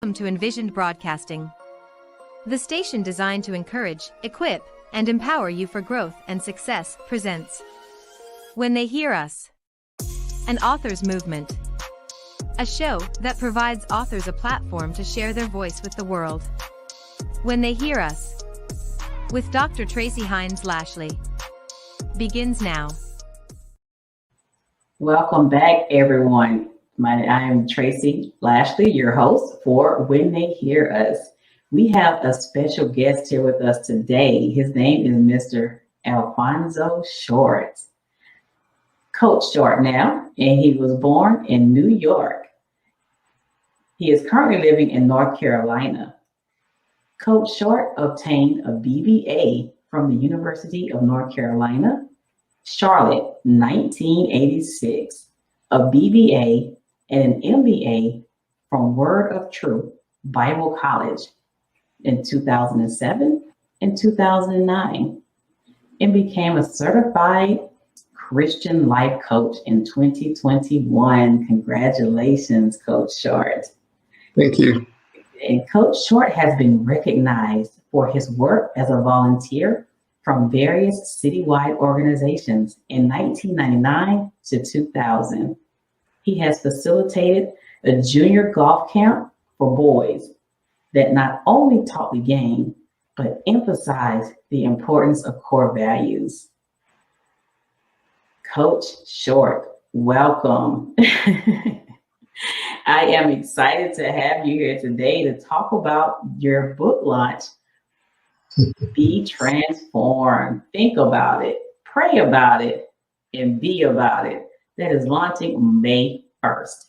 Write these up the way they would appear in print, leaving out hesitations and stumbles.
Welcome to Envisioned Broadcasting, the station designed to encourage, equip, and empower you for growth and success, presents When They Hear Us, an author's movement, a show that provides authors a platform to share their voice with the world. When They Hear Us, with Dr. Tracy Heinz Lashley, begins now. Welcome back, everyone. I am Tracy Lashley, your host for When They Hear Us. We have a special guest here with us today. His name is Mr. Alfonso Short. Coach Short now, and he was born in New York. He is currently living in North Carolina. Coach Short obtained a BBA from the University of North Carolina, Charlotte, 1986, a BBA and an MBA from Word of Truth Bible College in 2007 and 2009, and became a certified Christian life coach in 2021. Congratulations, Coach Short. Thank you. And Coach Short has been recognized for his work as a volunteer from various citywide organizations in 1999 to 2000. He has facilitated a junior golf camp for boys that not only taught the game, but emphasized the importance of core values. Coach Short, welcome. I am excited to have you here today to talk about your book launch, Be Transformed. Think about it, pray about it, and be about it. That is launching May 1st.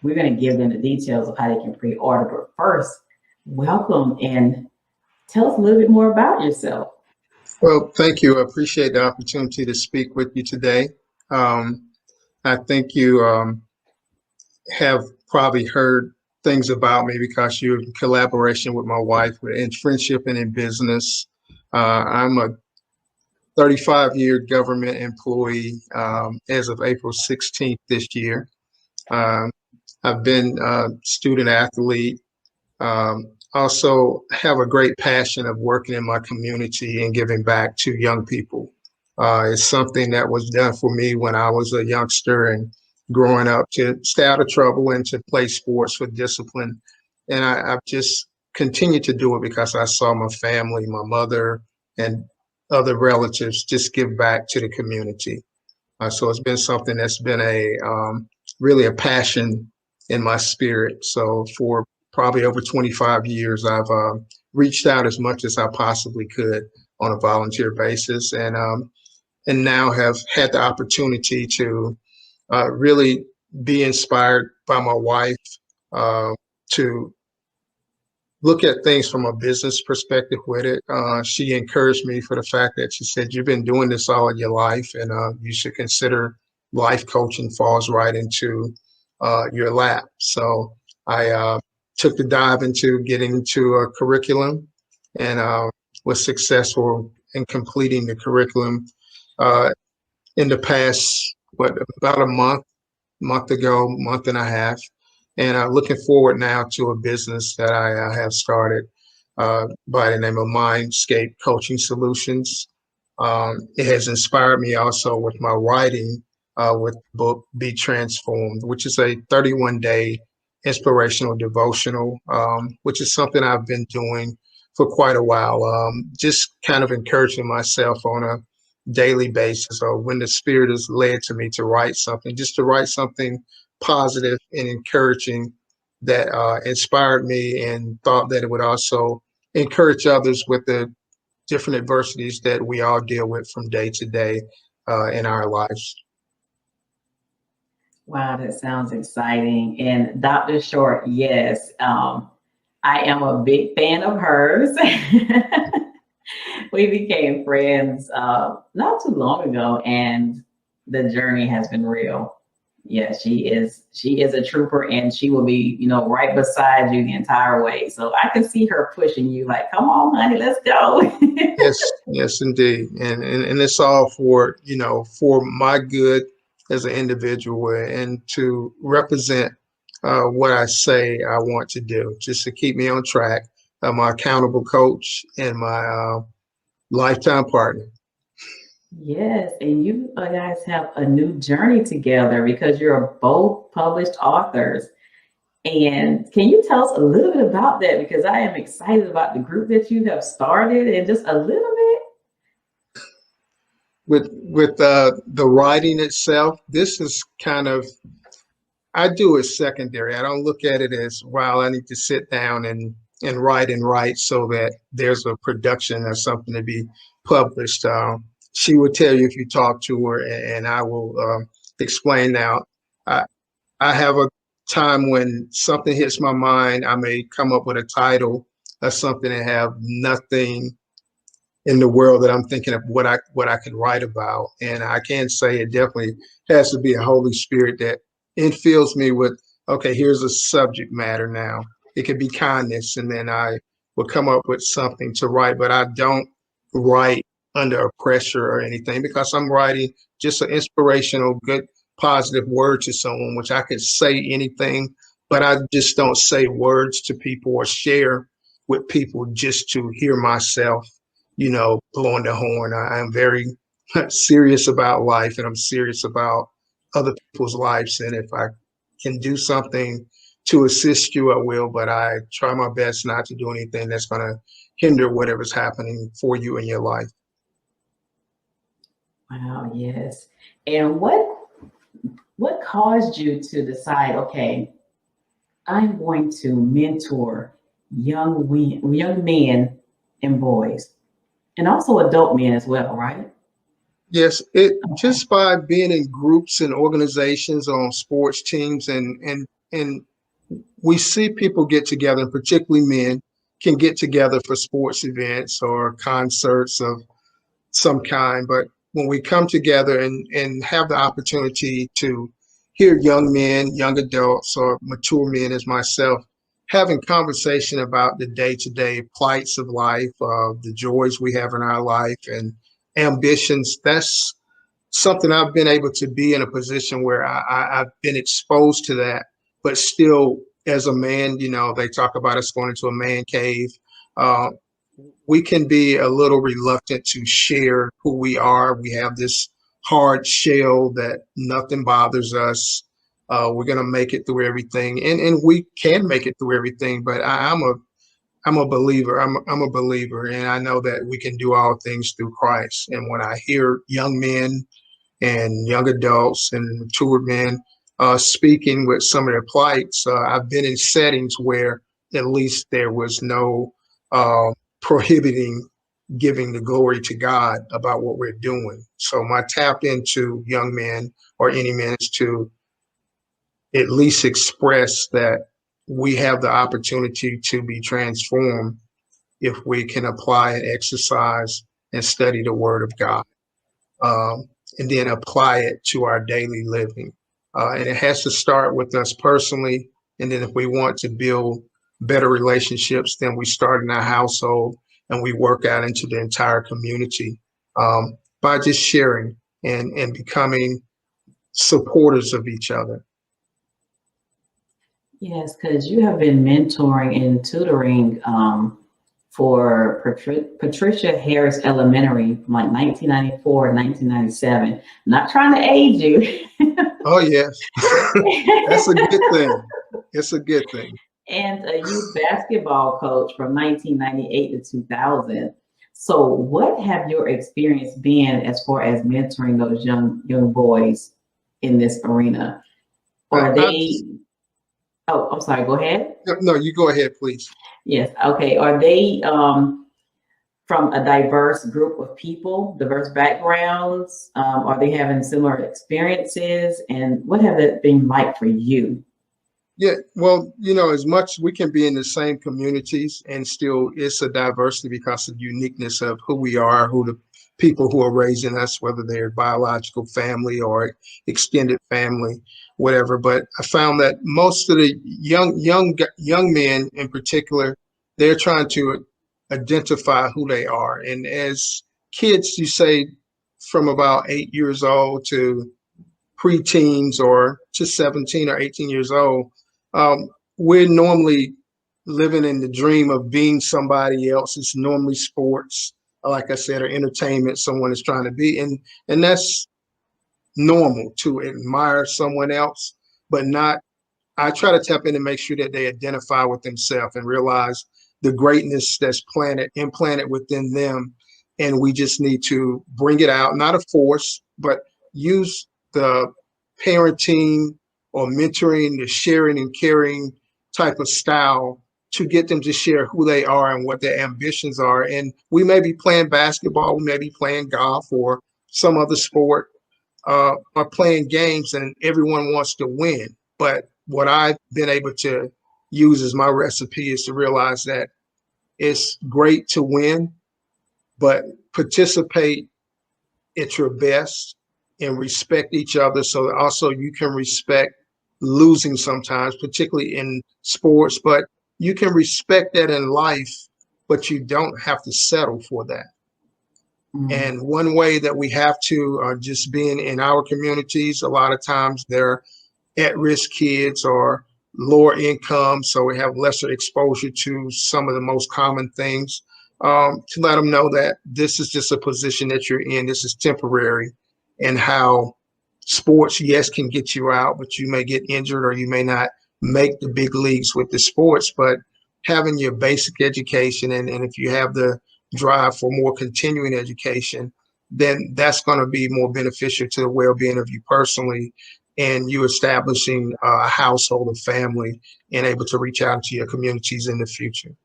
We're going to give them the details of how they can pre-order, but first, welcome and tell us a little bit more about yourself. Well, thank you. I appreciate the opportunity to speak with you today. I think you have probably heard things about me because you're in collaboration with my wife in friendship and in business. I'm a 35-year government employee as of April 16th this year. I've been a student athlete. Also have a great passion of working in my community and giving back to young people. It's something that was done for me when I was a youngster and growing up to stay out of trouble and to play sports for discipline. And I've just continued to do it because I saw my family, my mother, and other relatives just give back to the community. So it's been something that's been really a passion in my spirit. So for probably over 25 years, I've reached out as much as I possibly could on a volunteer basis, and now have had the opportunity to really be inspired by my wife to look at things from a business perspective with it. She encouraged me for the fact that she said, you've been doing this all of your life, and you should consider life coaching falls right into your lap. So I took the dive into getting into a curriculum and was successful in completing the curriculum in the past, about a month and a half. And looking forward now to a business that I have started by the name of Mindscape Coaching Solutions. It has inspired me also with my writing with the book Be Transformed, which is a 31-day inspirational devotional, which is something I've been doing for quite a while, just kind of encouraging myself on a daily basis, or when the Spirit is led to me to write something, just to write something positive and encouraging that inspired me, and thought that it would also encourage others with the different adversities that we all deal with from day to day in our lives. Wow, that sounds exciting. And Dr. Short, yes, I am a big fan of hers. We became friends not too long ago, and the journey has been real. Yeah, she is a trooper, and she will be, right beside you the entire way. So I can see her pushing you like, come on, honey, let's go. Yes, indeed. And it's all for, for my good as an individual, and to represent what I say I want to do, just to keep me on track. My accountable coach and my lifetime partner. Yes, and you guys have a new journey together because you're both published authors. And can you tell us a little bit about that? Because I am excited about the group that you have started and just a little bit. With the writing itself, this is kind of, I do it secondary. I don't look at it as, wow, I need to sit down and write so that there's a production or something to be published. She would tell you if you talk to her, and I will explain now. I, I have a time when something hits my mind. I may come up with a title or something and have nothing in the world that I'm thinking of what I could write about. And I can say it definitely has to be a Holy Spirit that infills me with, okay, here's a subject matter now. It could be kindness, and then I will come up with something to write, but I don't write under a pressure or anything because I'm writing just an inspirational, good, positive word to someone, which I could say anything, but I just don't say words to people or share with people just to hear myself, blowing the horn. I'm very serious about life, and I'm serious about other people's lives. And if I can do something to assist you, I will, but I try my best not to do anything that's going to hinder whatever's happening for you in your life. Wow, yes. And what caused you to decide, okay, I'm going to mentor young men and boys, and also adult men as well, right? Yes, just by being in groups and organizations on sports teams, and we see people get together, and particularly men can get together for sports events or concerts of some kind. But when we come together and have the opportunity to hear young men, young adults, or mature men as myself, having conversation about the day-to-day plights of life, the joys we have in our life, and ambitions, that's something I've been able to be in a position where I've been exposed to that, but still as a man, they talk about us going into a man cave. Uh, we can be a little reluctant to share who we are. We have this hard shell that nothing bothers us. We're going to make it through everything, and we can make it through everything. But I'm a believer. I'm a believer, and I know that we can do all things through Christ. And when I hear young men and young adults and mature men speaking with some of their plights, I've been in settings where at least there was no prohibiting giving the glory to God about what we're doing. So my tap into young men or any men is to at least express that we have the opportunity to be transformed if we can apply and exercise and study the Word of God, and then apply it to our daily living. And it has to start with us personally. And then if we want to build better relationships, then we start in our household and we work out into the entire community by just sharing and becoming supporters of each other. Yes, because you have been mentoring and tutoring for Patricia Harris Elementary from like 1994 and 1997. Not trying to age you. Oh, yes. That's a good thing. It's a good thing. And a youth basketball coach from 1998 to 2000. So what have your experience been as far as mentoring those young boys in this arena? Are they... Oh, I'm sorry, go ahead. No, you go ahead, please. Yes, okay. Are they from a diverse group of people, diverse backgrounds? Are they having similar experiences? And what have it been like for you? Yeah, well, as much we can be in the same communities and still it's a diversity because of the uniqueness of who we are, who the people who are raising us, whether they're biological family or extended family, whatever. But I found that most of the young men in particular, they're trying to identify who they are. And as kids, you say from about 8 years old to preteens or to 17 or 18 years old, We're normally living in the dream of being somebody else. It's normally sports, like I said, or entertainment someone is trying to be. And that's normal to admire someone else, but not. I try to tap in and make sure that they identify with themselves and realize the greatness that's implanted within them. And we just need to bring it out, not a force, but use the parenting or mentoring, the sharing and caring type of style to get them to share who they are and what their ambitions are. And we may be playing basketball, we may be playing golf or some other sport, or playing games, and everyone wants to win. But what I've been able to use as my recipe is to realize that it's great to win, but participate at your best and respect each other, so that also you can respect losing sometimes, particularly in sports, but you can respect that in life, but you don't have to settle for that. And one way that we have to, just being in our communities, a lot of times they're at-risk kids or lower income, so we have lesser exposure to some of the most common things, to let them know that this is just a position that you're in, this is temporary, and how sports, yes, can get you out, but you may get injured or you may not make the big leagues with the sports. But having your basic education, and if you have the drive for more continuing education, then that's going to be more beneficial to the well-being of you personally, and you establishing a household, a family, and able to reach out to your communities in the future.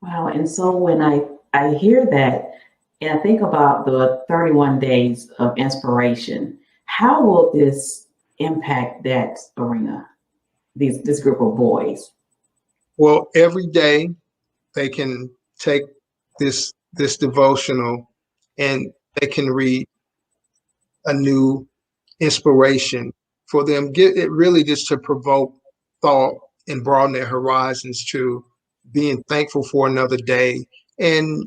Wow. And so when I hear that and I think about the 31 days of inspiration, how will this impact that arena, this group of boys? Well, every day they can take this devotional and they can read a new inspiration for them. Get it really just to provoke thought and broaden their horizons to being thankful for another day, and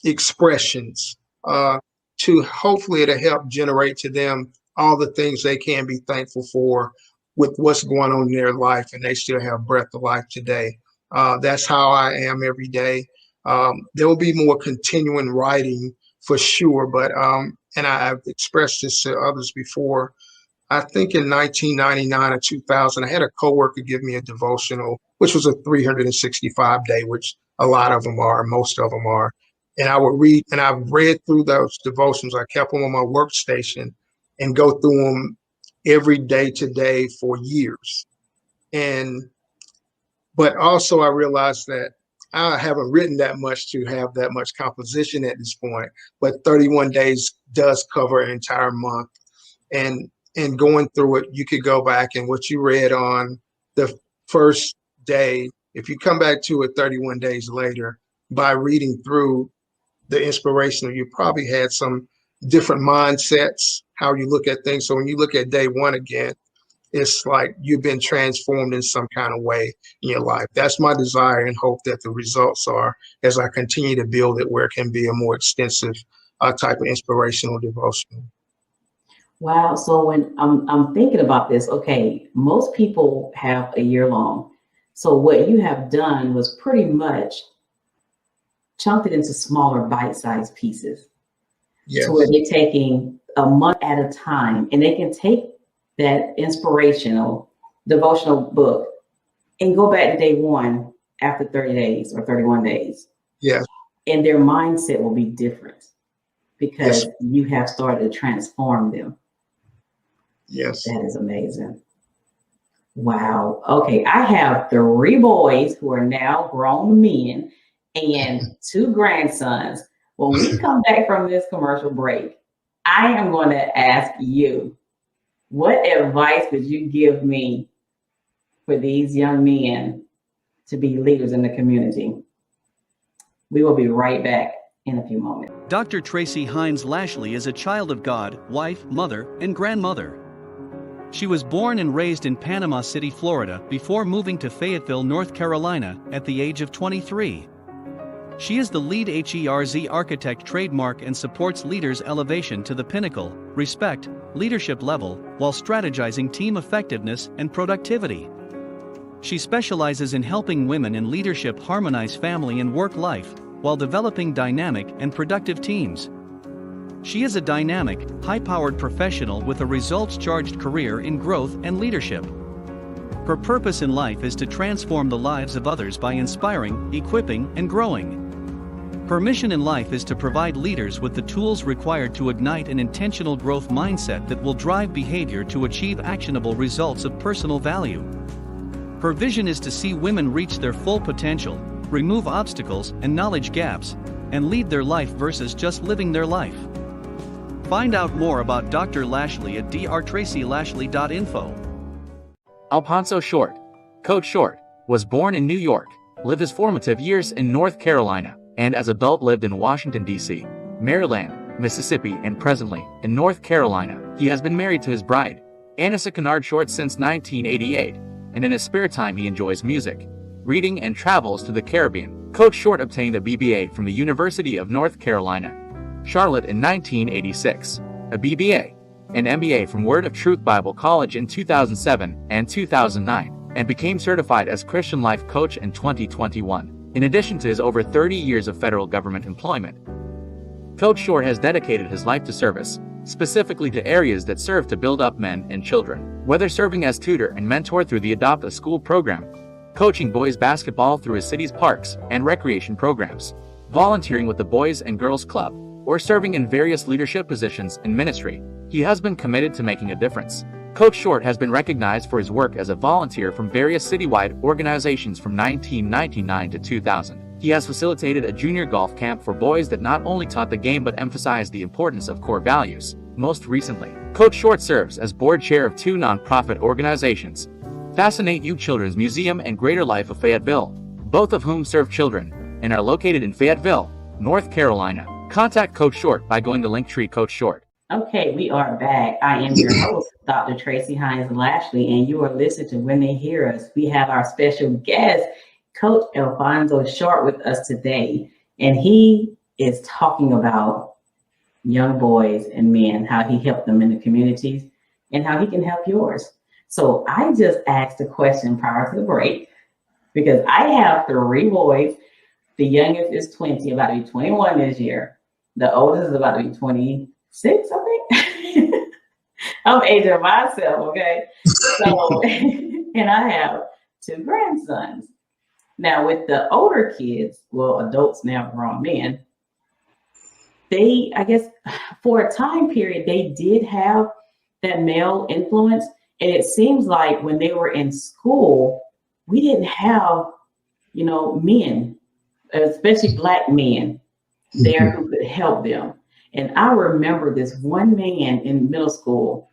expressions to hopefully it'll help generate to them all the things they can be thankful for with what's going on in their life, and they still have breath of life today. That's how I am every day. There will be more continuing writing for sure, but and I've expressed this to others before. I think in 1999 or 2000, I had a coworker give me a devotional, which was a 365-day, which a lot of them are, most of them are. And I would read, and I've read through those devotions. I kept them on my workstation and go through them every day today for years. But also I realized that I haven't written that much to have that much composition at this point, but 31 days does cover an entire month. And going through it, you could go back and what you read on the first day, if you come back to it 31 days later, by reading through the inspirational, you probably had some different mindsets, how you look at things. So when you look at day one again, it's like you've been transformed in some kind of way in your life. That's my desire and hope that the results are as I continue to build it where it can be a more extensive type of inspirational devotion. Wow. So when I'm thinking about this, okay, most people have a year long. So what you have done was pretty much chunked it into smaller bite-sized pieces. Yes. So where they're taking a month at a time, and they can take that inspirational devotional book and go back to day one after 30 days or 31 days. Yes. And their mindset will be different because Yes. you have started to transform them. Yes. That is amazing. Wow. Okay. I have 3 boys who are now grown men and 2 grandsons. When we come back from this commercial break, I am going to ask you, what advice would you give me for these young men to be leaders in the community? We will be right back in a few moments. Dr. Tracy Heinz Lashley is a child of God, wife, mother, and grandmother. She was born and raised in Panama City, Florida, before moving to Fayetteville, North Carolina, at the age of 23. She is the lead HERZ architect trademark and supports leaders' elevation to the pinnacle, respect, leadership level, while strategizing team effectiveness and productivity. She specializes in helping women in leadership harmonize family and work life, while developing dynamic and productive teams. She is a dynamic, high-powered professional with a results-charged career in growth and leadership. Her purpose in life is to transform the lives of others by inspiring, equipping, and growing. Her mission in life is to provide leaders with the tools required to ignite an intentional growth mindset that will drive behavior to achieve actionable results of personal value. Her vision is to see women reach their full potential, remove obstacles and knowledge gaps, and lead their life versus just living their life. Find out more about Dr. Lashley at drtracylashley.info. Alphonso Short, Coach Short, was born in New York, lived his formative years in North Carolina, and as adult lived in Washington, D.C., Maryland, Mississippi, and presently in North Carolina. He has been married to his bride, Anissa Kennard Short, since 1988, and in his spare time he enjoys music, reading, and travels to the Caribbean. Coach Short obtained a BBA from the University of North Carolina, Charlotte in 1986, a BBA, an MBA from Word of Truth Bible College in 2007 and 2009, and became certified as Christian Life Coach in 2021. In addition to his over 30 years of federal government employment, Coach Short has dedicated his life to service, specifically to areas that serve to build up men and children. Whether serving as tutor and mentor through the Adopt a School program, coaching boys basketball through his city's parks and recreation programs, volunteering with the Boys and Girls Club, or serving in various leadership positions in ministry, he has been committed to making a difference. Coach Short has been recognized for his work as a volunteer from various citywide organizations from 1999 to 2000. He has facilitated a junior golf camp for boys that not only taught the game but emphasized the importance of core values. Most recently, Coach Short serves as board chair of two nonprofit organizations, Fascinate You Children's Museum and Greater Life of Fayetteville, both of whom serve children and are located in Fayetteville, North Carolina. Contact Coach Short by going to Linktree Coach Short. Okay, we are back. I am your host, Dr. Tracy Heinz Lashley, and you are listening to When They Hear Us. We have our special guest, Coach Alphonso Short, with us today, and he is talking about young boys and men, how he helped them in the communities, and how he can help yours. So I just asked a question prior to the break, because I have 3 boys. The youngest is 20, about to be 21 this year. The oldest is about to be 26, I think. I'm aging myself, okay? So, and I have 2 grandsons. Now, with the older kids, well, adults now, grown men, they, I guess, for a time period, they did have that male influence. And it seems like when they were in school, we didn't have, men, especially Black men, there who could help them. And I remember this one man in middle school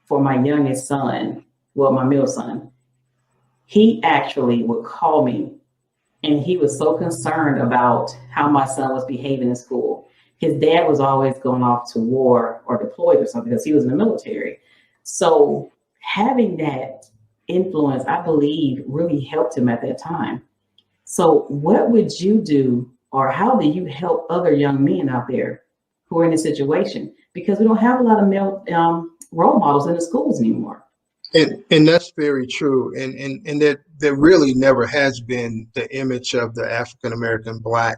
for my youngest son, well, my middle son. He actually would call me, and he was so concerned about how my son was behaving in school. His dad was always going off to war or deployed or something because he was in the military. So having that influence, I believe, really helped him at that time. So what would you do, or how do you help other young men out there who are in this situation? Because we don't have a lot of male role models in the schools anymore. And that's very true. And that there really never has been the image of the African-American Black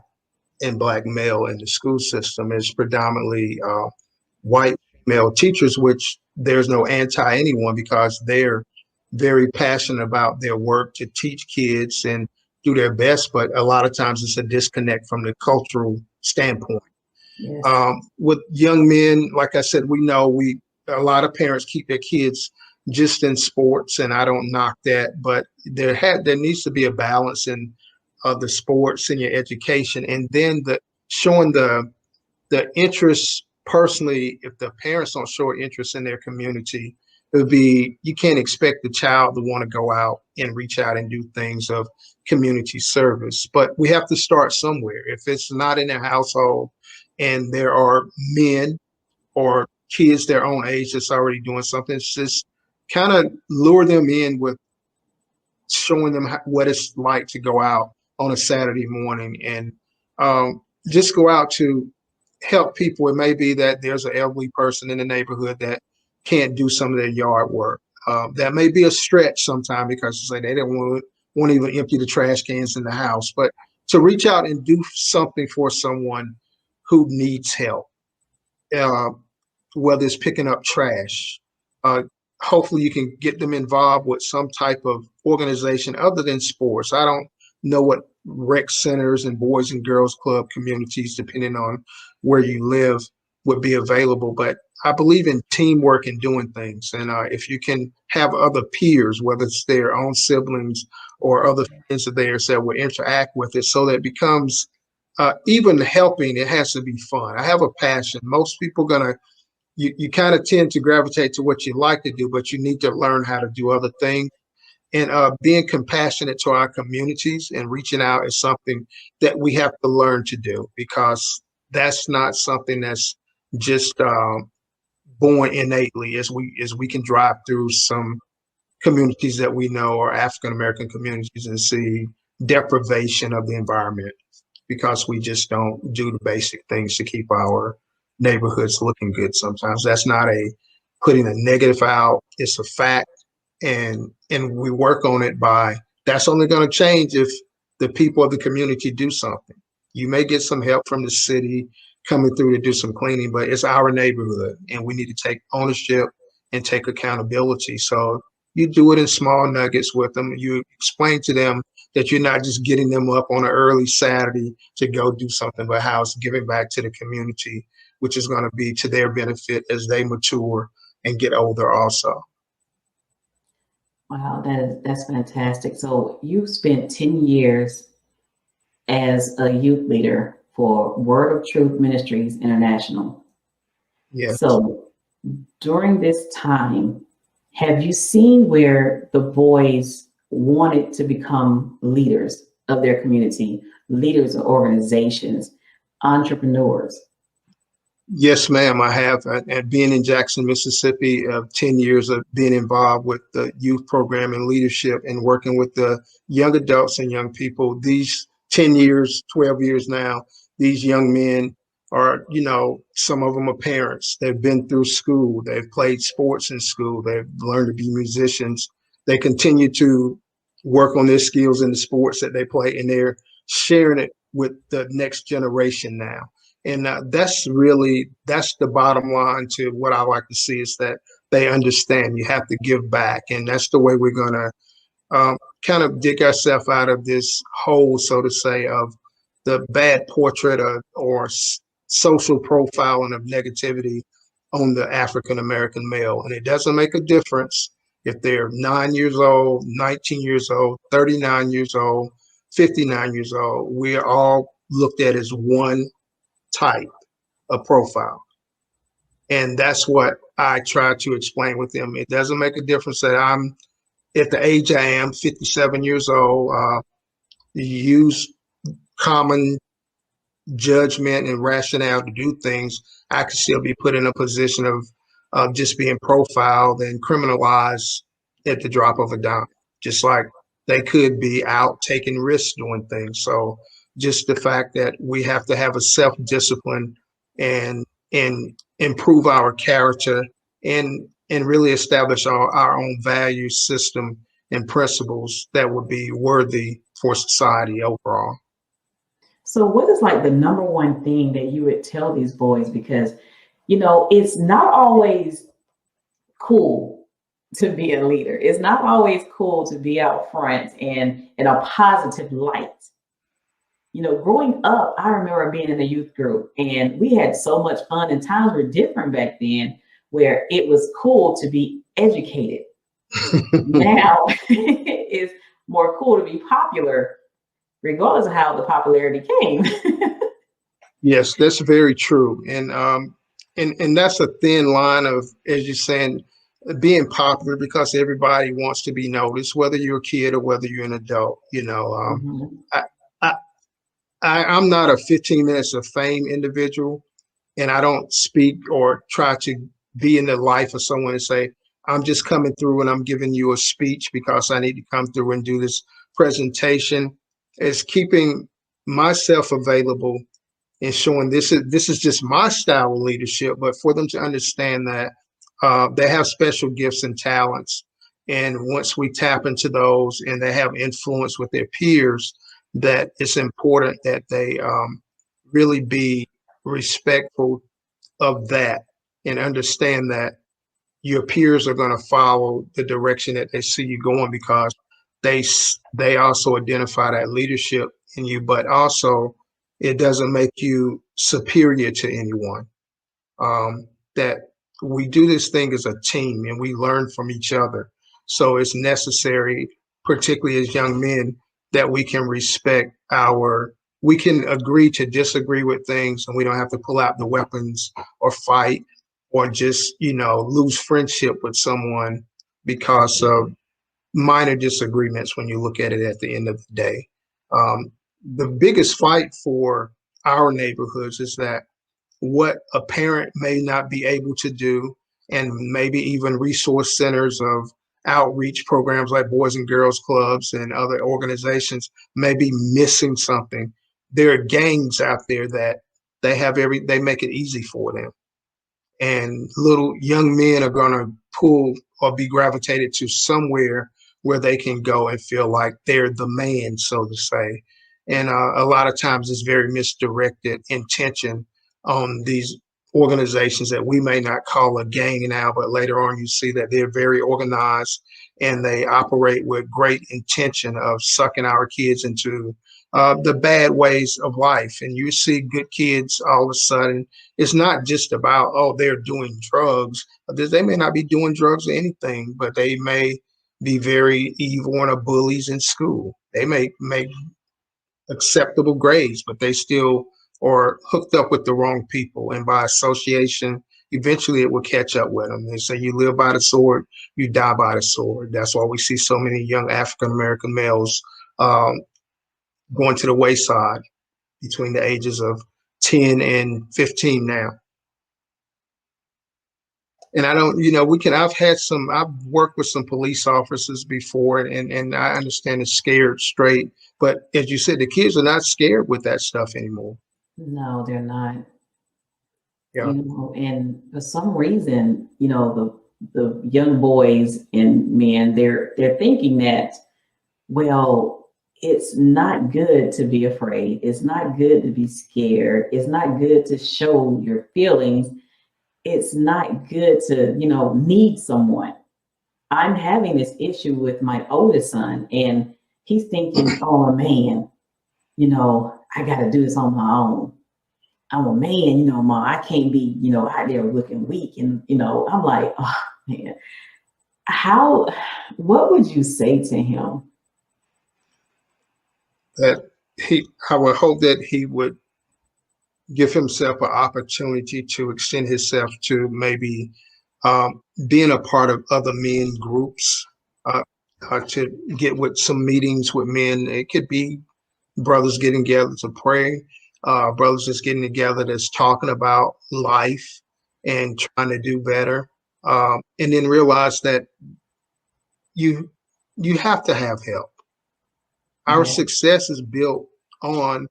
male in the school system. It's predominantly white male teachers, which there's no anti anyone because they're very passionate about their work to teach kids and do their best, but a lot of times it's a disconnect from the cultural standpoint. Yes. With young men, like I said, we know a lot of parents keep their kids just in sports, and I don't knock that, but there needs to be a balance in the sports and your education, and then showing the interest personally. If the parents don't show interest in their community, it would be, you can't expect the child to want to go out and reach out and do things of community service. But we have to start somewhere. If it's not in their household and there are men or kids their own age that's already doing something, it's just kind of lure them in with showing them what it's like to go out on a Saturday morning and just go out to help people. It may be that there's an elderly person in the neighborhood that can't do some of their yard work. That may be a stretch sometimes because they don't won't even empty the trash cans in the house. But to reach out and do something for someone who needs help, uh, whether it's picking up trash, uh, hopefully you can get them involved with some type of organization other than sports. I don't know what rec centers and boys and girls club communities, depending on where you live, would be available. But I believe in teamwork and doing things. And if you can have other peers, whether it's their own siblings or other friends of theirs that will interact with it, so that it becomes even helping, it has to be fun. I have a passion. Most people you kind of tend to gravitate to what you like to do, but you need to learn how to do other things. And being compassionate to our communities and reaching out is something that we have to learn to do, because that's not something that's just born innately. As we can drive through some communities that we know are African American communities and see deprivation of the environment because we just don't do the basic things to keep our neighborhoods looking good. Sometimes that's not putting a negative out. It's a fact. And we work on it that's only going to change if the people of the community do something. You may get some help from the city coming through to do some cleaning, but it's our neighborhood and we need to take ownership and take accountability. So you do it in small nuggets with them. You explain to them that you're not just getting them up on an early Saturday to go do something, but how it's giving back to the community, which is going to be to their benefit as they mature and get older also. Wow, that's fantastic. So you spent 10 years as a youth leader for Word of Truth Ministries International. Yes. So during this time, have you seen where the boys wanted to become leaders of their community, leaders of organizations, entrepreneurs? Yes, ma'am, I have. And being in Jackson, Mississippi, 10 years of being involved with the youth program and leadership and working with the young adults and young people, these 10 years, 12 years now, these young men are, some of them are parents. They've been through school. They've played sports in school. They've learned to be musicians. They continue to work on their skills in the sports that they play, and they're sharing it with the next generation now. And that's the bottom line to what I like to see, is that they understand you have to give back. And that's the way we're going to kind of dig ourselves out of this hole, so to say, of the bad portrait or social profiling of negativity on the African-American male. And it doesn't make a difference if they're 9 years old, 19 years old, 39 years old, 59 years old. We're all looked at as one type of profile. And that's what I try to explain with them. It doesn't make a difference that I'm at the age I am, 57 years old, use common judgment and rationale to do things. I could still be put in a position of just being profiled and criminalized at the drop of a dime, just like they could be out taking risks doing things. So just the fact that we have to have a self-discipline and improve our character and really establish our own value system and principles that would be worthy for society overall. So what is like the number one thing that you would tell these boys? Because, it's not always cool to be a leader. It's not always cool to be out front and in a positive light. Growing up, I remember being in a youth group and we had so much fun, and times were different back then where it was cool to be educated. Now it's more cool to be popular, regardless of how the popularity came. Yes, that's very true. And that's a thin line of, as you're saying, being popular, because everybody wants to be noticed, whether you're a kid or whether you're an adult. I'm not a 15 minutes of fame individual, and I don't speak or try to be in the life of someone and say, I'm just coming through and I'm giving you a speech because I need to come through and do this presentation. It's keeping myself available and showing this is just my style of leadership, but for them to understand that they have special gifts and talents And once we tap into those and they have influence with their peers, that it's important that they really be respectful of that and understand that your peers are going to follow the direction that they see you going, because they also identify that leadership in you, but also it doesn't make you superior to anyone. That we do this thing as a team and we learn from each other. So it's necessary, particularly as young men, that we can we can agree to disagree with things, and we don't have to pull out the weapons or fight or just, lose friendship with someone because of minor disagreements when you look at it at the end of the day. The biggest fight for our neighborhoods is that what a parent may not be able to do, and maybe even resource centers of outreach programs like Boys and Girls Clubs and other organizations may be missing something. There are gangs out there that they make it easy for them. And little young men are going to pull or be gravitated to somewhere where they can go and feel like they're the man, so to say. And a lot of times it's very misdirected intention on these organizations that we may not call a gang now, but later on you see that they're very organized and they operate with great intention of sucking our kids into the bad ways of life. And you see good kids all of a sudden, it's not just about, oh, they're doing drugs. They may not be doing drugs or anything, but they may be very evil and are bullies in school. They may make acceptable grades, but they still are hooked up with the wrong people. And by association, eventually it will catch up with them. They say you live by the sword, you die by the sword. That's why we see so many young African-American males going to the wayside between the ages of 10 and 15 now. And I've worked with some police officers before, and I understand it's scared straight. But as you said, the kids are not scared with that stuff anymore. No, they're not. Yeah. And for some reason, the young boys and men, they're thinking that, well, it's not good to be afraid. It's not good to be scared. It's not good to show your feelings. It's not good to, need someone. I'm having this issue with my oldest son, and he's thinking, oh, man, I got to do this on my own. I'm a man, Mom, I can't be, out there looking weak. And, I'm like, oh, man, what would you say to him? That I would hope that he would give himself an opportunity to extend himself to maybe being a part of other men groups, to get with some meetings with men. It could be brothers getting together to pray, brothers just getting together that's talking about life and trying to do better, and then realize that you have to have help. Our success is built on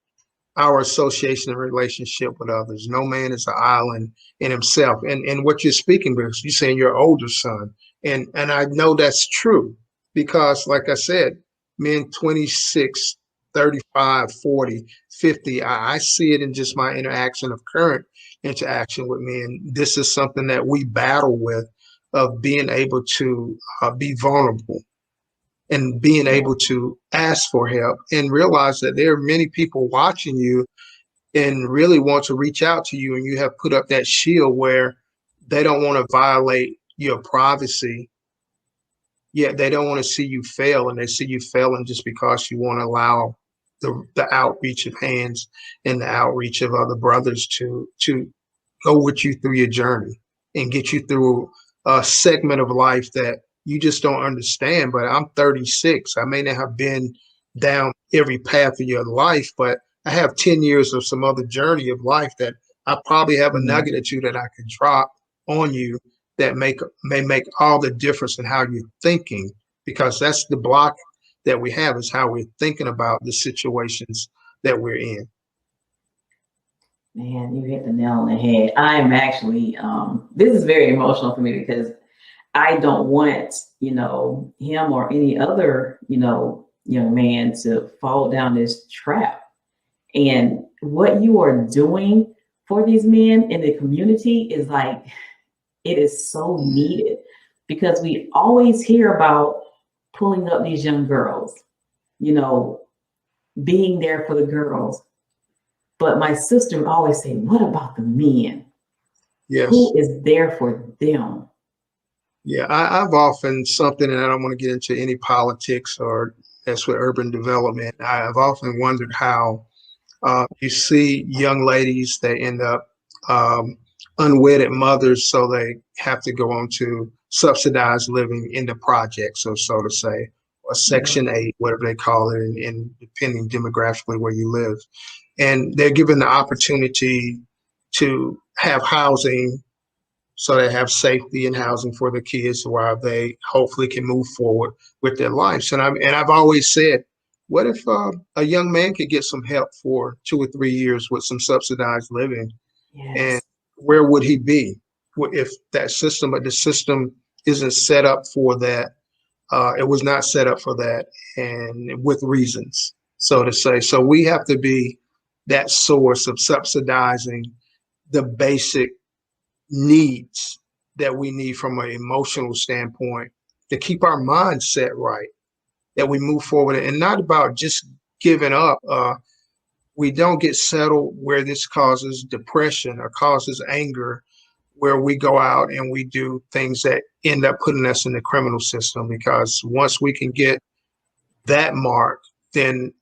our association and relationship with others. No man is an island in himself. And what you're speaking, because you're saying your older son. And I know that's true, because like I said, men 26, 35, 40, 50, I see it in just my current interaction with men. This is something that we battle with, of being able to be vulnerable and being able to ask for help and realize that there are many people watching you and really want to reach out to you. And you have put up that shield where they don't want to violate your privacy, yet they don't want to see you fail. And they see you failing just because you want to allow the outreach of hands and the outreach of other brothers to go with you through your journey and get you through a segment of life that you just don't understand. But I'm 36. I may not have been down every path of your life, but I have 10 years of some other journey of life that I probably have a nugget or two that I could drop on you that may make all the difference in how you're thinking, because that's the block that we have, is how we're thinking about the situations that we're in. Man, you hit the nail on the head. I'm actually, this is very emotional for me, because I don't want, him or any other, young man to fall down this trap. And what you are doing for these men in the community is like, it is so needed because we always hear about pulling up these young girls, you know, being there for the girls. But my sister would always say, what about the men? Yes. Who is there for them? Yeah, I've often something, and I don't want to get into any politics or that's with urban development. I've often wondered how you see young ladies, they end up unwedded mothers, so they have to go on to subsidized living in the projects, or so to say, or Section 8, whatever they call it, and depending demographically where you live. And they're given the opportunity to have housing, so they have safety and housing for the kids while they hopefully can move forward with their lives. And I've always said, what if a young man could get some help for 2 or 3 years with some subsidized living? Yes. And where would he be if that system, but the system isn't set up for that? It was not set up for that, and with reasons, so to say. So we have to be that source of subsidizing the basic needs that we need from an emotional standpoint to keep our mindset right, that we move forward, and not about just giving up. We don't get settled where this causes depression or causes anger, where we go out and we do things that end up putting us in the criminal system. Because once we can get that mark, then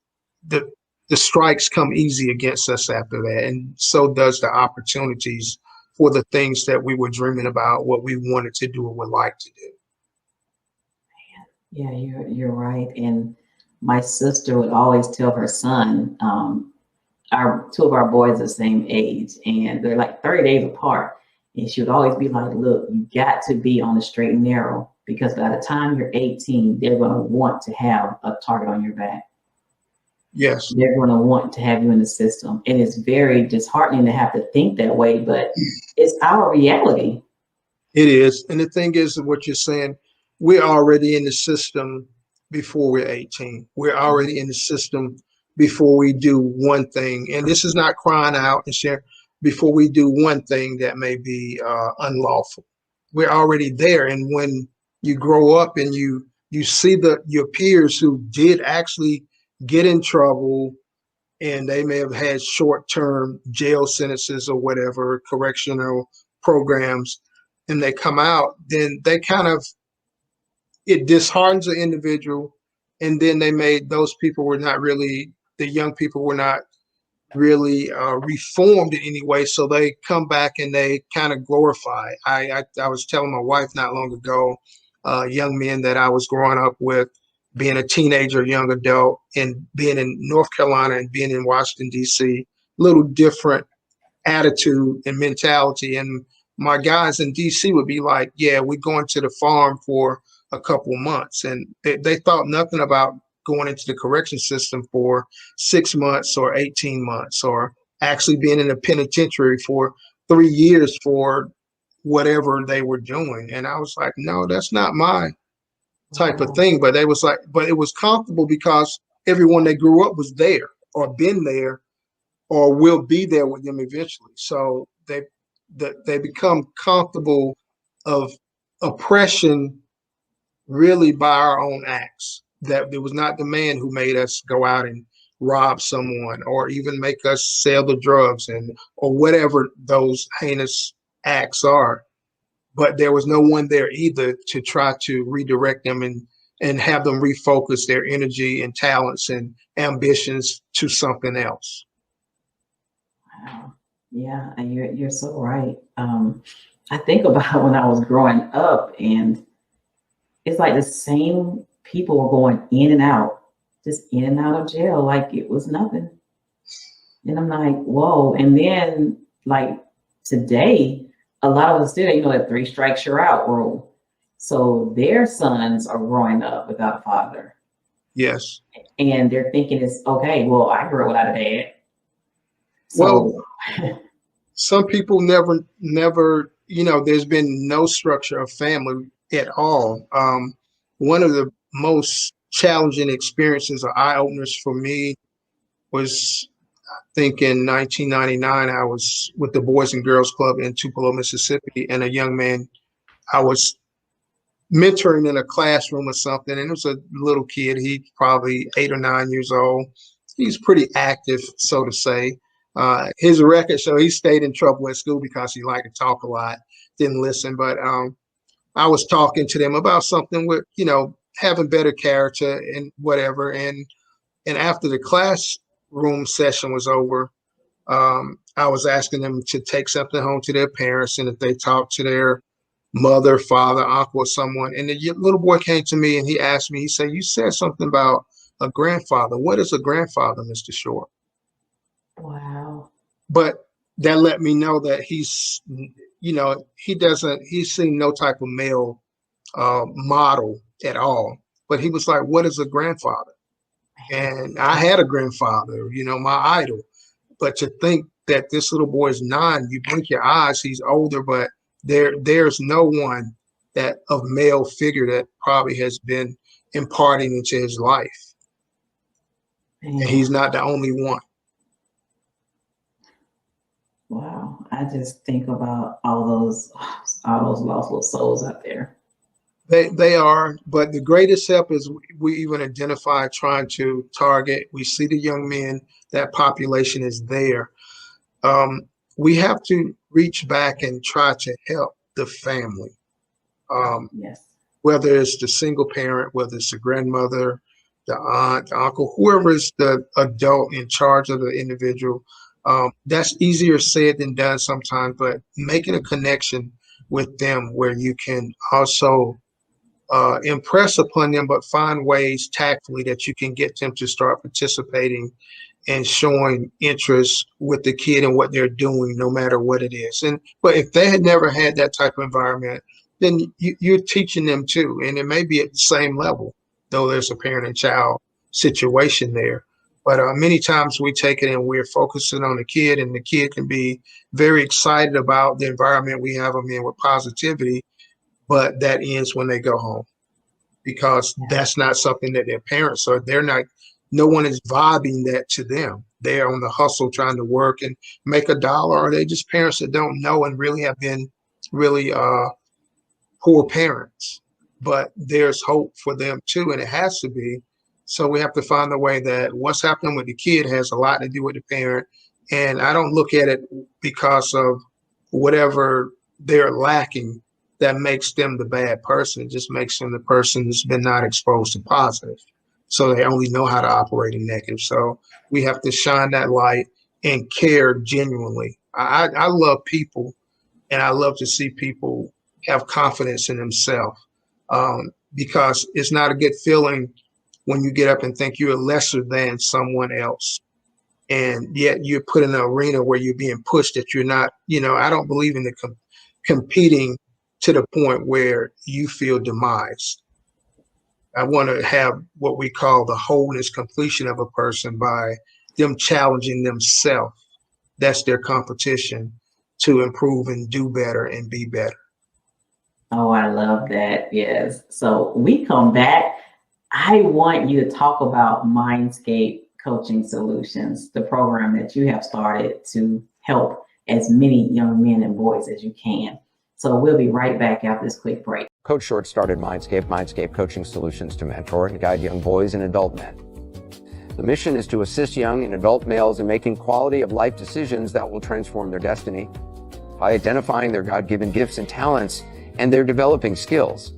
the strikes come easy against us after that. And so does the opportunities for the things that we were dreaming about, what we wanted to do or would like to do. Yeah, you're right. And my sister would always tell her son, our two of our boys are the same age, and they're like 30 days apart. And she would always be like, look, you got to be on the straight and narrow, because by the time you're 18, they're going to want to have a target on your back. Yes. They're going to want to have you in the system. And it's very disheartening to have to think that way, but it's our reality. It is. And the thing is, what you're saying, we're already in the system before we're 18. We're already in the system before we do one thing. And this is not crying out and sharing, before we do one thing that may be unlawful. We're already there. And when you grow up and you see your peers who did actually get in trouble, and they may have had short-term jail sentences or whatever, correctional programs, and they come out, then they it disheartens the individual. And then those people were not really, the young people were not really reformed in any way. So they come back and they kind of glorify. I was telling my wife not long ago, young men that I was growing up with, being a teenager, young adult, and being in North Carolina and being in Washington, D.C., little different attitude and mentality. And my guys in D.C. would be like, yeah, we're going to the farm for a couple months. And they thought nothing about going into the correction system for 6 months or 18 months, or actually being in a penitentiary for 3 years for whatever they were doing. And I was like, no, that's not my type of thing. But they was like, but it was comfortable because everyone they grew up was there or been there or will be there with them eventually. So they become comfortable of oppression really by our own acts. That it was not the man who made us go out and rob someone or even make us sell the drugs or whatever those heinous acts are. But there was no one there either to try to redirect them and have them refocus their energy and talents and ambitions to something else. Wow. Yeah, and you're so right. I think about when I was growing up, and it's like the same people were going in and out, just in and out of jail like it was nothing. And I'm like, whoa. And then like today, a lot of us still, that 3 strikes you're out rule. So their sons are growing up without a father. Yes. And they're thinking it's okay. Well, I grew up without a dad. So, some people never, there's been no structure of family at all. One of the most challenging experiences or eye openers for me was, I think in 1999, I was with the Boys and Girls Club in Tupelo, Mississippi, and a young man I was mentoring in a classroom or something, and it was a little kid. He probably 8 or 9 years old. He's pretty active, so to say. His record show he stayed in trouble at school because he liked to talk a lot, didn't listen. But I was talking to them about something with, having better character and whatever. And after the classroom session was over, I was asking them to take something home to their parents, and if they talked to their mother, father, uncle, or someone. And the little boy came to me and he asked me, he said, "You said something about a grandfather. What is a grandfather, Mr. Short?" Wow. But that let me know that he's seen no type of male model at all. But he was like, "What is a grandfather?" And I had a grandfather, my idol. But to think that this little boy is 9, you blink your eyes, he's older, but there's no one that of male figure that probably has been imparting into his life. And he's not the only one. Wow. I just think about all those lost little souls out there. They are, but the greatest help is we even identify trying to target. We see the young men, that population is there. We have to reach back and try to help the family. Yes. Whether it's the single parent, whether it's the grandmother, the aunt, the uncle, whoever is the adult in charge of the individual. That's easier said than done sometimes, but making a connection with them where you can also impress upon them, but find ways tactfully that you can get them to start participating and showing interest with the kid and what they're doing, no matter what it is. But if they had never had that type of environment, then you're teaching them too. And it may be at the same level, though there's a parent and child situation there. But many times we take it and we're focusing on the kid, and the kid can be very excited about the environment we have them in with positivity, but that ends when they go home, because that's not something that their parents are. They're not, no one is vibing that to them. They're on the hustle trying to work and make a dollar, or they just parents that don't know and really have been really poor parents. But there's hope for them too, and it has to be. So we have to find a way that what's happening with the kid has a lot to do with the parent. And I don't look at it because of whatever they're lacking that makes them the bad person. It just makes them the person who's been not exposed to positive. So they only know how to operate in negative. So we have to shine that light and care genuinely. I love people, and I love to see people have confidence in themselves, because it's not a good feeling when you get up and think you're lesser than someone else. And yet you're put in an arena where you're being pushed that you're not, I don't believe in the competing to the point where you feel demised. I want to have what we call the wholeness completion of a person by them challenging themselves. That's their competition to improve and do better and be better. Oh, I love that. Yes. So we come back. I want you to talk about Mindscape Coaching Solutions, the program that you have started to help as many young men and boys as you can. So we'll be right back after this quick break. Coach Short started Mindscape Coaching Solutions to mentor and guide young boys and adult men. The mission is to assist young and adult males in making quality of life decisions that will transform their destiny by identifying their God-given gifts and talents and their developing skills.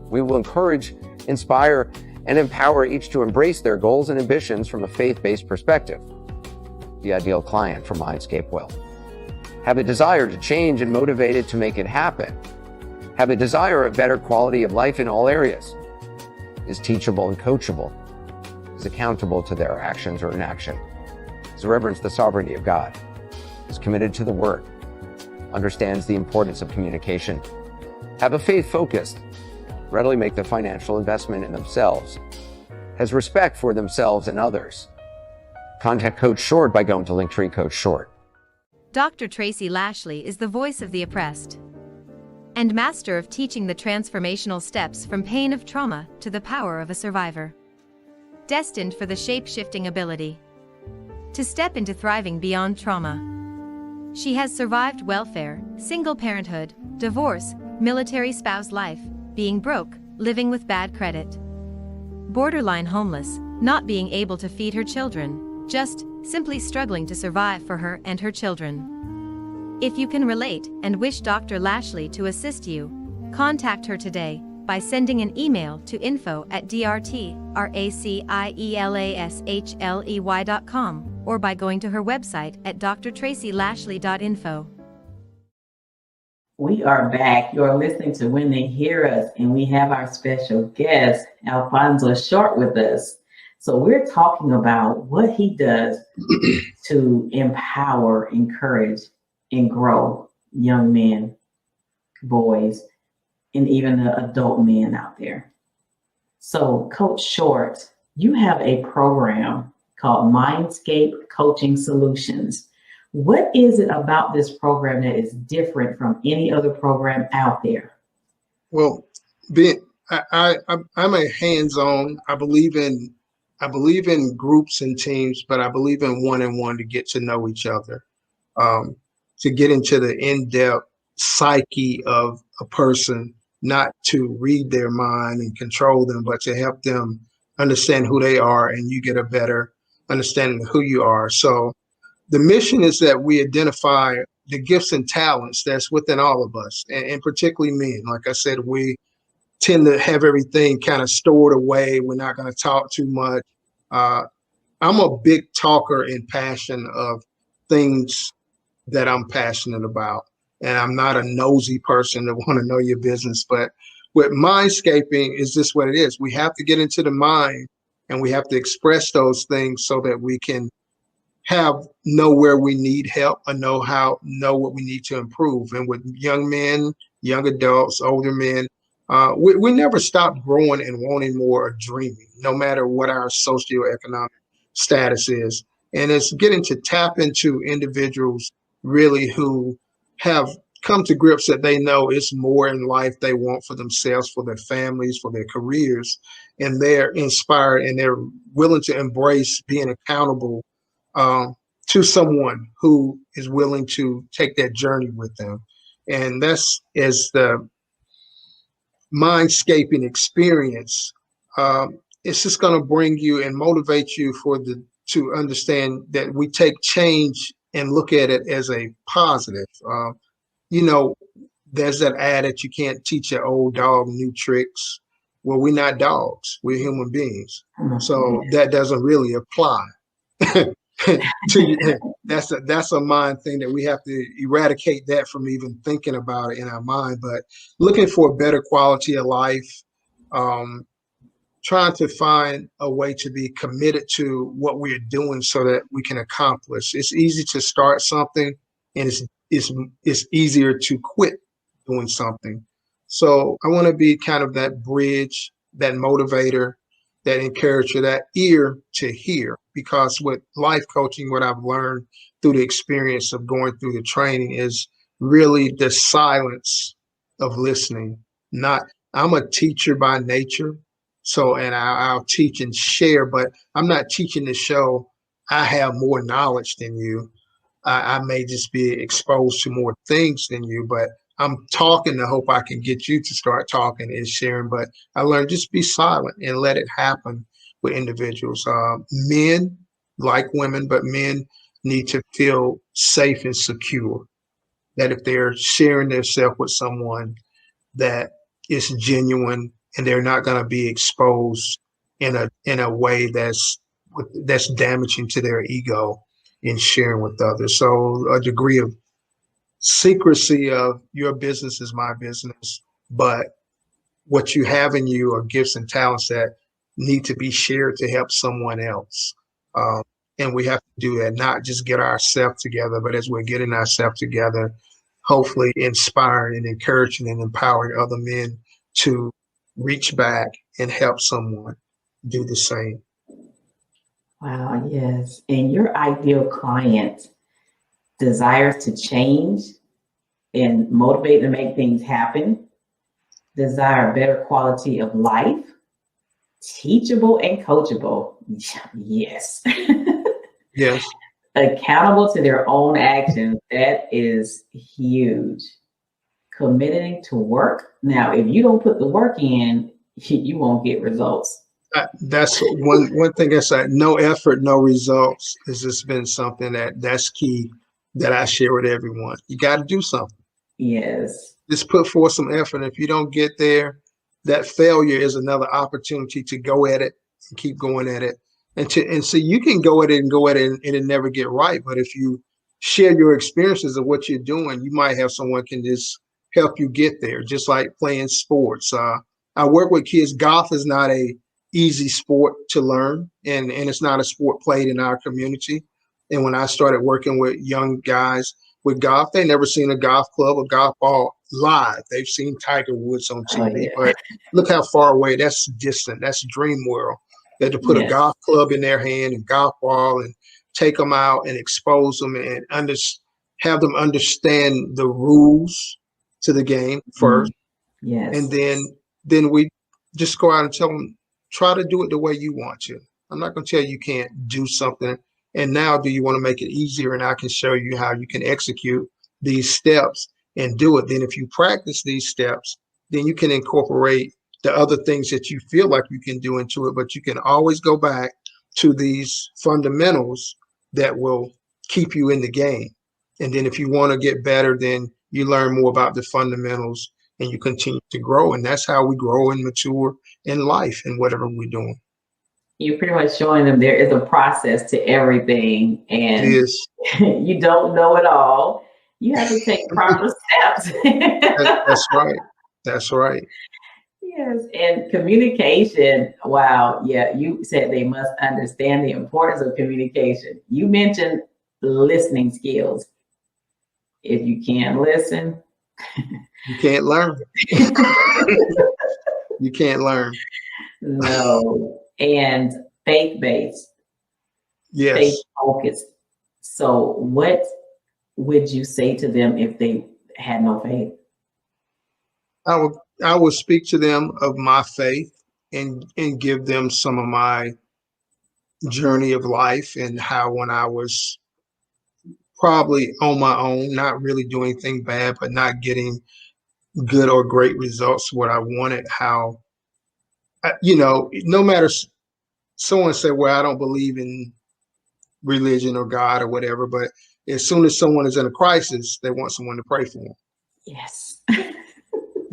We will encourage, inspire, and empower each to embrace their goals and ambitions from a faith-based perspective. The ideal client for Mindscape will have a desire to change and motivated to make it happen, have a desire of better quality of life in all areas, is teachable and coachable, is accountable to their actions or inaction, is reverence the sovereignty of God, is committed to the Word, understands the importance of communication, have a faith-focused, readily make the financial investment in themselves, has respect for themselves and others. Contact Coach Short by going to Linktree Coach Short. Dr. Tracy Lashley is the voice of the oppressed. and master of teaching the transformational steps from pain of trauma to the power of a survivor. Destined for the shape-shifting ability to step into thriving beyond trauma. She has survived welfare, single parenthood, divorce, military spouse life, being broke, living with bad credit, borderline homeless, not being able to feed her children, just simply struggling to survive for her and her children. If you can relate and wish Dr. Lashley to assist you, contact her today by sending an email to info@drtracielashley.com or by going to her website at drtracylashley.info. We are back. You're listening to When They Hear Us, and we have our special guest, Alfonso Short, with us. So we're talking about what he does to empower, encourage, and grow young men, boys, and even the adult men out there. So, Coach Short, you have a program called Mindscape Coaching Solutions. What is it about this program that is different from any other program out there? Well, I'm a hands-on. I believe in groups and teams, but I believe in one-on-one to get to know each other, to get into the in-depth psyche of a person, not to read their mind and control them, but to help them understand who they are, and you get a better understanding of who you are. So the mission is that we identify the gifts and talents that's within all of us, and particularly men. Like I said, we tend to have everything kind of stored away. We're not going to talk too much. I'm a big talker and passion of things that I'm passionate about. And I'm not a nosy person that want to know your business. But with mindscaping, is just what it is. We have to get into the mind, and we have to express those things so that we can know where we need help and know what we need to improve. And with young men, young adults, older men, we never stop growing and wanting more or dreaming, no matter what our socioeconomic status is. And it's getting to tap into individuals really who have come to grips that they know it's more in life they want for themselves, for their families, for their careers, and they're inspired and they're willing to embrace being accountable to someone who is willing to take that journey with them. And that's as the mindscaping experience. It's just going to bring you and motivate you to understand that we take change and look at it as a positive. There's that ad that you can't teach an old dog new tricks. Well, we're not dogs. We're human beings. So that doesn't really apply. That's a mind thing that we have to eradicate that from even thinking about it in our mind. But looking for a better quality of life, trying to find a way to be committed to what we're doing so that we can accomplish. It's easy to start something, and it's easier to quit doing something. So I want to be kind of that bridge, that motivator, that encourager, that ear to hear. Because with life coaching, what I've learned through the experience of going through the training is really the silence of listening. I'm a teacher by nature. So, and I'll teach and share, but I'm not teaching to show I have more knowledge than you. I may just be exposed to more things than you, but I'm talking to hope I can get you to start talking and sharing. But I learned just be silent and let it happen with individuals. Men, like women, but men need to feel safe and secure. That if they're sharing themselves with someone, that it's genuine and they're not going to be exposed in a way that's damaging to their ego in sharing with others. So a degree of secrecy of your business is my business, but what you have in you are gifts and talents that need to be shared to help someone else. And we have to do that, not just get ourselves together, but as we're getting ourselves together, hopefully inspiring and encouraging and empowering other men to reach back and help someone do the same. Wow, yes. And your ideal client desires to change and motivated to make things happen, desire a better quality of life, teachable and coachable. Yes. Yes. Accountable to their own actions. That is huge. Committing to work. Now, if you don't put the work in, you won't get results. That's one thing I said. No effort, no results. Has just been something that's key that I share with everyone. You got to do something. Yes. Just put forth some effort. If you don't get there, that failure is another opportunity to go at it and keep going at it. And so you can go at it and it never get right. But if you share your experiences of what you're doing, you might have someone can just help you get there. Just like playing sports. I work with kids. Golf is not a easy sport to learn, and it's not a sport played in our community. And when I started working with young guys with golf, they never seen a golf club or golf ball live. They've seen Tiger Woods on TV, Oh, yeah. but look how far away. That's distant. That's dream world. That to put a Yes. golf club in their hand and golf ball and take them out and expose them and have them understand the rules to the game first, Yes. and then we just go out and tell them, try to do it the way you want to. I'm not going to tell you can't do something. And now, do you want to make it easier? And I can show you how you can execute these steps and do it. Then if you practice these steps, then you can incorporate the other things that you feel like you can do into it. But you can always go back to these fundamentals that will keep you in the game. And then if you want to get better, then you learn more about the fundamentals and you continue to grow. And that's how we grow and mature in life and whatever we're doing. You're pretty much showing them there is a process to everything, and It is. you don't know it all. You have to take proper steps. That's right. That's right. Yes, and communication. Wow, yeah, you said they must understand the importance of communication. You mentioned listening skills. If you can't listen, You can't learn. You can't learn. no. And faith-based, Yes. faith-focused. So what would you say to them if they had no faith? I would speak to them of my faith and give them some of my journey of life and how when I was probably on my own, not really doing anything bad, but not getting good or great results what I wanted, how no matter someone say, well, I don't believe in religion or God or whatever, but as soon as someone is in a crisis, they want someone to pray for them. Yes.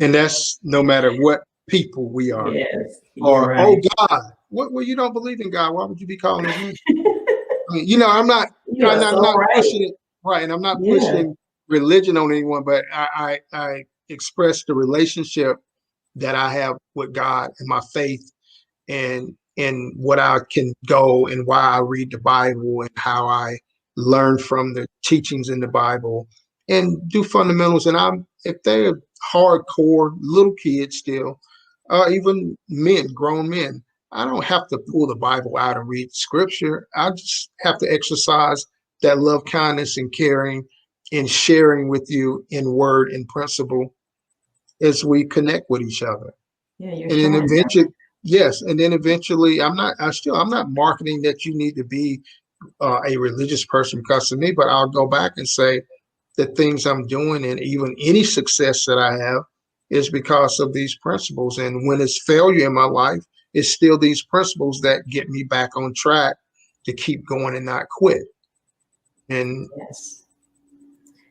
And that's no matter what people we are. Yes. Or, right. oh God, well, you don't believe in God. Why would you be calling his name? I mean, I'm not pushing it, right. And I'm not pushing religion on anyone, but I express the relationship that I have with God and my faith and what I can go and why I read the Bible and how I learn from the teachings in the Bible and do fundamentals. And if they're hardcore little kids still, even men, grown men, I don't have to pull the Bible out and read scripture. I just have to exercise that love, kindness, and caring and sharing with you in word and principle as we connect with each other. Yeah, you're and then eventually, yes. And then eventually I'm not marketing that you need to be a religious person because of me, but I'll go back and say the things I'm doing and even any success that I have is because of these principles. And when it's failure in my life, it's still these principles that get me back on track to keep going and not quit. And yes.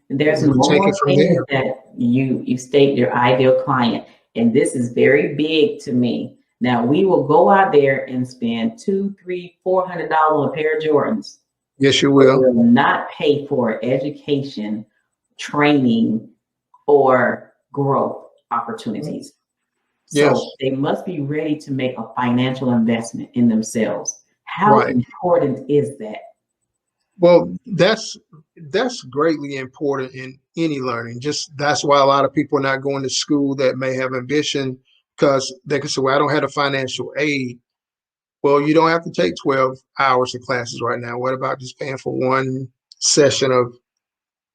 There's more things that you state your ideal client, and this is very big to me. Now we will go out there and spend $200, $300, $400 on a pair of Jordans. Yes, you will. We will not pay for education, training, or growth opportunities. Yes. So they must be ready to make a financial investment in themselves. How important is that? Well, that's greatly important in any learning. Just that's why a lot of people are not going to school that may have ambition because they can say, well, I don't have a financial aid. Well, you don't have to take 12 hours of classes right now. What about just paying for one session of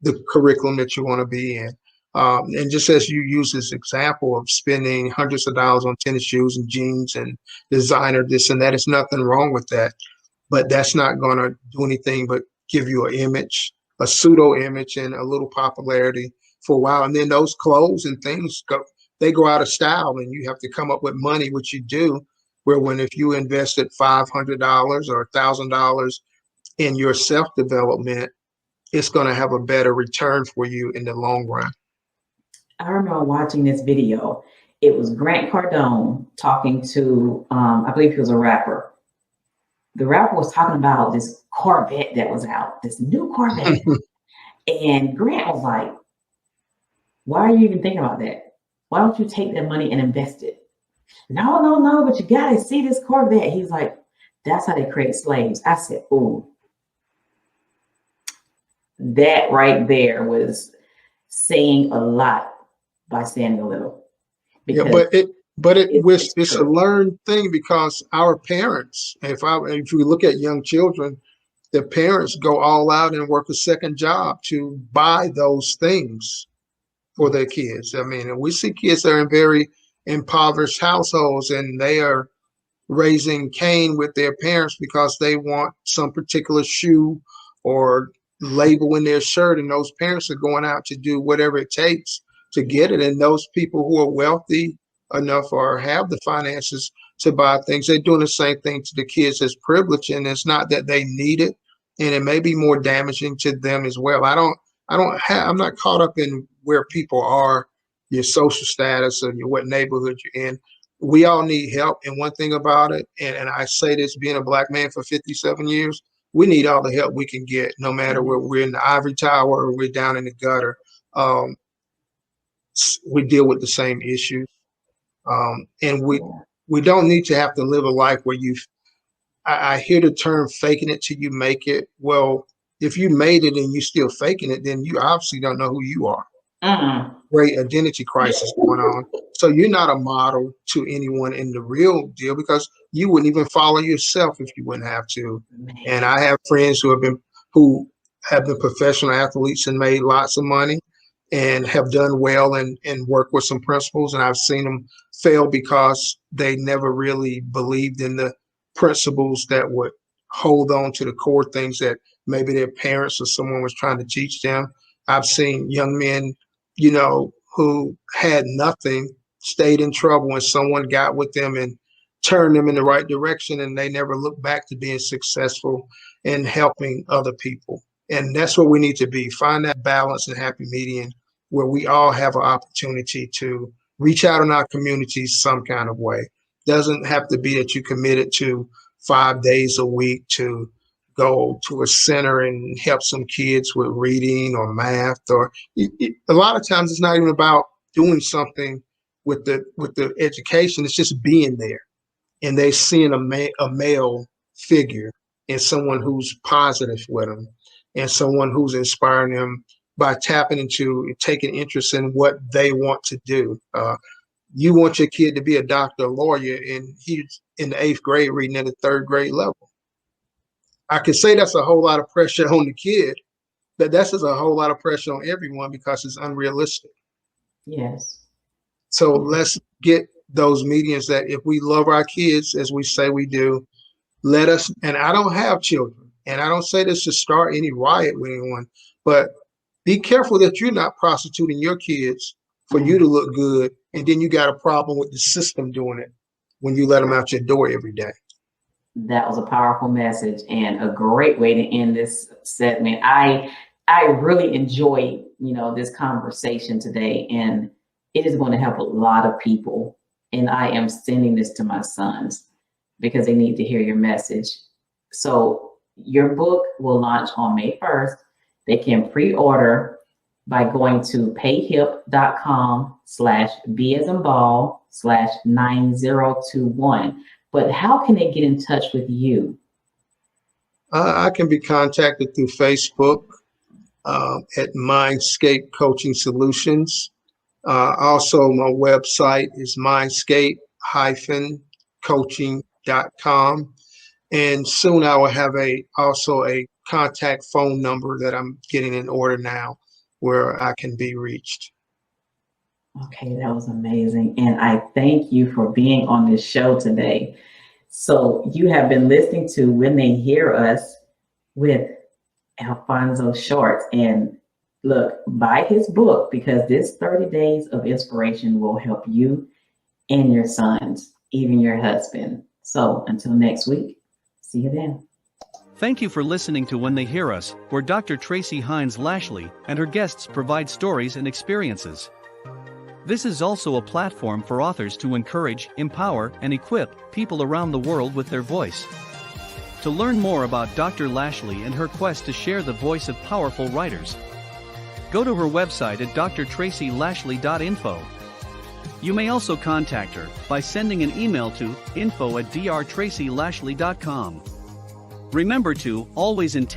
the curriculum that you want to be in? And just as you use this example of spending hundreds of dollars on tennis shoes and jeans and designer this and that, is nothing wrong with that. But that's not going to do anything but give you an image, a pseudo image, and a little popularity for a while. And then those clothes and things go out of style, and you have to come up with money, which you do. Where when if you invested $500 or $1,000 in your self-development, it's going to have a better return for you in the long run. I remember watching this video. It was Grant Cardone talking to, I believe he was a rapper. The rapper was talking about this Corvette that was out, this new Corvette. And Grant was like, why are you even thinking about that? Why don't you take that money and invest it? No, but you got to see this Corvette. He's like, that's how they create slaves. I said, ooh. That right there was saying a lot by saying a little. Yeah, it's a learned thing, because our parents, if you look at young children, the parents go all out and work a second job to buy those things for their kids. I mean, and we see kids that are in very impoverished households, and they are raising Cain with their parents because they want some particular shoe or label in their shirt, and those parents are going out to do whatever it takes to get it. And those people who are wealthy enough or have the finances to buy things, they're doing the same thing to the kids as privilege, and it's not that they need it, and it may be more damaging to them as well. I'm not caught up in where people are, your social status, or what neighborhood you're in. We all need help. And one thing about it, and I say this being a Black man for 57 years, we need all the help we can get, no matter where we're in the ivory tower or we're down in the gutter. We deal with the same issues. And we don't need to have to live a life where I hear the term faking it till you make it. Well, if you made it and you still faking it, then you obviously don't know who you are. Great identity crisis going on. So you're not a model to anyone in the real deal, because you wouldn't even follow yourself if you wouldn't have to. And I have friends who have been professional athletes and made lots of money and have done well and work with some principles. And I've seen them fail because they never really believed in the principles that would hold on to the core things that maybe their parents or someone was trying to teach them. I've seen young men, who had nothing, stayed in trouble, and someone got with them and turned them in the right direction, and they never looked back to being successful and helping other people. And that's what we need to be. Find that balance and happy median where we all have an opportunity to reach out in our communities some kind of way. Doesn't have to be that you committed to 5 days a week to go to a center and help some kids with reading or math, or a lot of times it's not even about doing something with the education. It's just being there, and they seeing a male figure and someone who's positive with them and someone who's inspiring them by tapping into taking interest in what they want to do. You want your kid to be a doctor, a lawyer, and he's in the 8th grade reading at the 3rd grade level. I could say that's a whole lot of pressure on the kid, but that's just a whole lot of pressure on everyone because it's unrealistic. Yes. So let's get those medians that if we love our kids, as we say we do, let us, and I don't have children, and I don't say this to start any riot with anyone, but be careful that you're not prostituting your kids for you to look good, and then you got a problem with the system doing it when you let them out your door every day. That was a powerful message and a great way to end this segment. I really enjoyed, this conversation today, and it is going to help a lot of people. And I am sending this to my sons because they need to hear your message. So your book will launch on May 1st. They can pre-order by going to payhip.com/b-as-in-ball/9021. But how can they get in touch with you? I can be contacted through Facebook at Mindscape Coaching Solutions. Also, my website is mindscape-coaching.com. And soon I will have also a contact phone number that I'm getting in order now where I can be reached. Okay, that was amazing. And I thank you for being on this show today. So you have been listening to When They Hear Us with Alfonso Short. And look, buy his book because this 30 days of inspiration will help you and your sons, even your husband. So until next week, see you then. Thank you for listening to When They Hear Us, where Dr. Tracy Heinz Lashley and her guests provide stories and experiences. This is also a platform for authors to encourage, empower, and equip people around the world with their voice. To learn more about Dr. Lashley and her quest to share the voice of powerful writers, go to her website at drtracylashley.info. You may also contact her by sending an email to info@drtracylashley.com. Remember to always intake